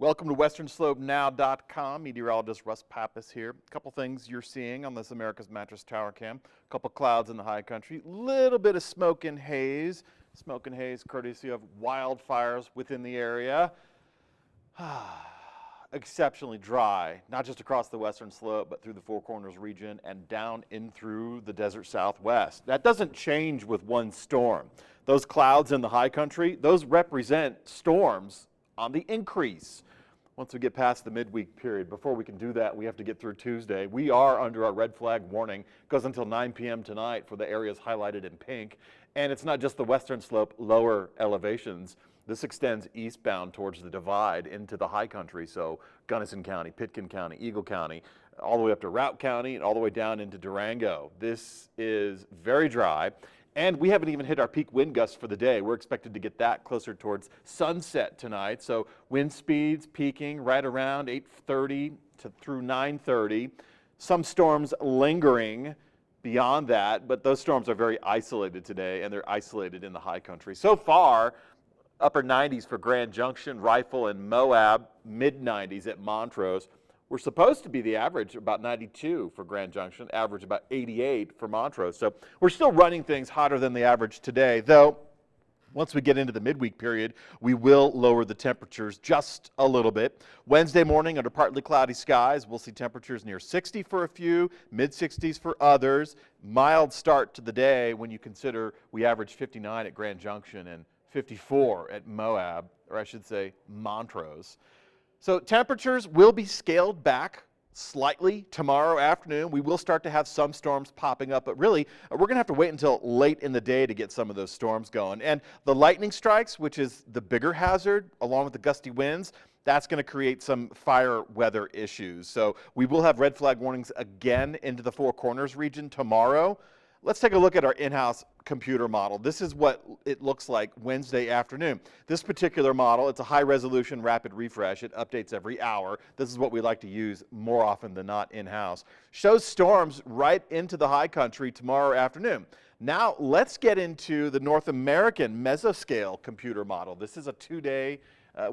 Welcome to westernslope.now.com. Meteorologist Russ Pappas here. A couple things you're seeing on this America's Mattress Tower Cam. A couple clouds in the high country. Little bit of smoke and haze. Smoke and haze courtesy of wildfires within the area. Exceptionally dry, not just across the western slope, but through the Four Corners region and down in through the desert southwest. That doesn't change with one storm. Those clouds in the high country, those represent storms on the increase. Once we get past the midweek period, before we can do that, we have to get through Tuesday. We are under our red flag warning. It goes until 9 p.m. tonight for the areas highlighted in pink. And it's not just the western slope, lower elevations. This extends eastbound towards the divide into the high country. So Gunnison County, Pitkin County, Eagle County, all the way up to DROUGHT County and all the way down into Durango. This is very dry. And we haven't even hit our peak wind gusts for the day. We're expected to get that closer towards sunset tonight. So wind speeds peaking right around 8:30 to through 9:30. Some storms lingering beyond that, but those storms are very isolated today, and they're isolated in the high country. So far, upper 90s for Grand Junction, Rifle, and Moab, mid 90s at Montrose. We're supposed to be the average about 92 for Grand Junction, average about 88 for Montrose. So we're still running things hotter than the average today, though once we get into the midweek period, we will lower the temperatures just a little bit. Wednesday morning under partly cloudy skies, we'll see temperatures near 60 for a few, mid 60s for others. Mild start to the day when you consider we average 59 at Grand Junction and 54 at Moab, or I should say Montrose. So temperatures will be scaled back slightly tomorrow afternoon. We will start to have some storms popping up, but really we're going to have to wait until late in the day to get some of those storms going. And the lightning strikes, which is the bigger hazard, along with the gusty winds, that's going to create some fire weather issues. So we will have red flag warnings again into the Four Corners region tomorrow. Let's take a look at our in-house computer model. This is what it looks like Wednesday afternoon. This particular model, it's a high-resolution rapid refresh. It updates every hour. This is what we like to use more often than not in-house. Shows storms right into the high country tomorrow afternoon. Now let's get into the North American mesoscale computer model. This is a two-day,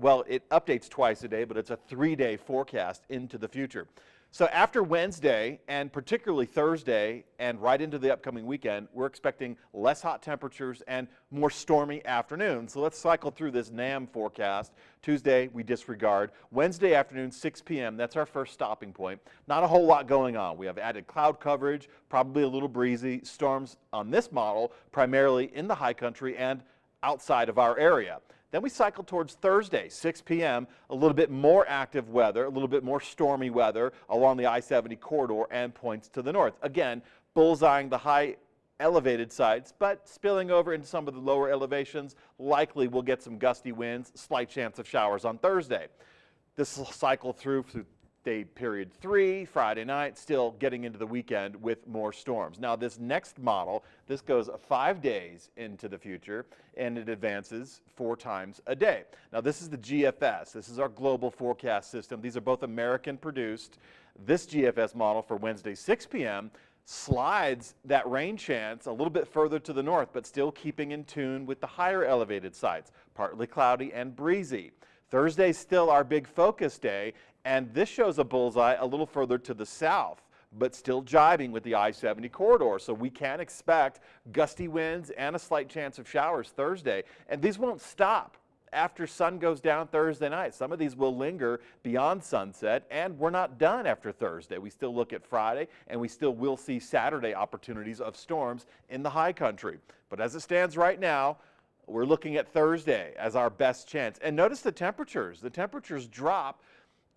well, it updates twice a day, but it's a three-day forecast into the future. So after Wednesday, and particularly Thursday, and right into the upcoming weekend, we're expecting less hot temperatures and more stormy afternoons. So let's cycle through this NAM forecast. Tuesday, we disregard. Wednesday afternoon, 6 p.m., that's our first stopping point. Not a whole lot going on. We have added cloud coverage, probably a little breezy. Storms on this model, primarily in the high country and outside of our area. Then we cycle towards Thursday, 6 p.m., a little bit more active weather, a little bit more stormy weather along the I-70 corridor and points to the north. Again, bullseyeing the high elevated sites, but spilling over into some of the lower elevations. Likely we'll get some gusty winds, slight chance of showers on Thursday. This will cycle through day period 3, Friday night, still getting into the weekend with more storms. Now this next model, this goes 5 days into the future and it advances 4 times a day. Now this is the GFS. This is our global forecast system. These are both American produced. This GFS model for Wednesday 6 p.m. slides that rain chance a little bit further to the north, but still keeping in tune with the higher elevated sites, partly cloudy and breezy. Thursday's still our big focus day, and this shows a bullseye a little further to the south, but still jibing with the I-70 corridor. So we can expect gusty winds and a slight chance of showers Thursday. And these won't stop after sun goes down Thursday night. Some of these will linger beyond sunset, and we're not done after Thursday. We still look at Friday, and we still will see Saturday opportunities of storms in the high country. But as it stands right now, we're looking at Thursday as our best chance. And notice the temperatures. The temperatures drop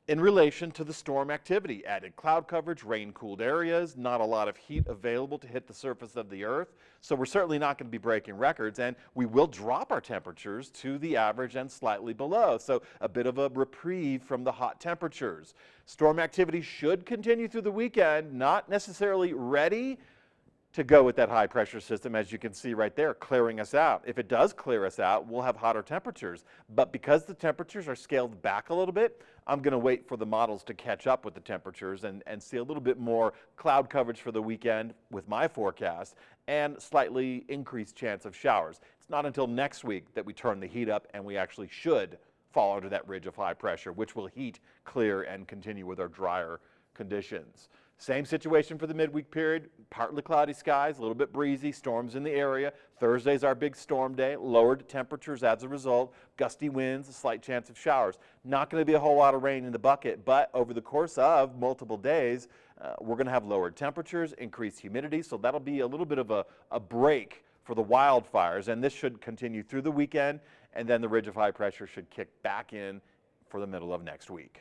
in relation to the storm activity. Added cloud coverage, rain-cooled areas, not a lot of heat available to hit the surface of the earth. So we're certainly not going to be breaking records, and we will drop our temperatures to the average and slightly below. So a bit of a reprieve from the hot temperatures. Storm activity should continue through the weekend, not necessarily ready to go with that high pressure system, as you can see right there, clearing us out. If it does clear us out, we'll have hotter temperatures. But because the temperatures are scaled back a little bit, I'm going to wait for the models to catch up with the temperatures and see a little bit more cloud coverage for the weekend with my forecast and slightly increased chance of showers. It's not until next week that we turn the heat up and we actually should fall under that ridge of high pressure, which will heat, clear, and continue with our drier conditions. Same situation for the midweek period. Partly cloudy skies, a little bit breezy, storms in the area. Thursday's our big storm day, lowered temperatures as a result, gusty winds, a slight chance of showers. Not going to be a whole lot of rain in the bucket, but over the course of multiple days, we're going to have lowered temperatures, increased humidity, so that'll be a little bit of a break for the wildfires, and this should continue through the weekend, and then the ridge of high pressure should kick back in for the middle of next week.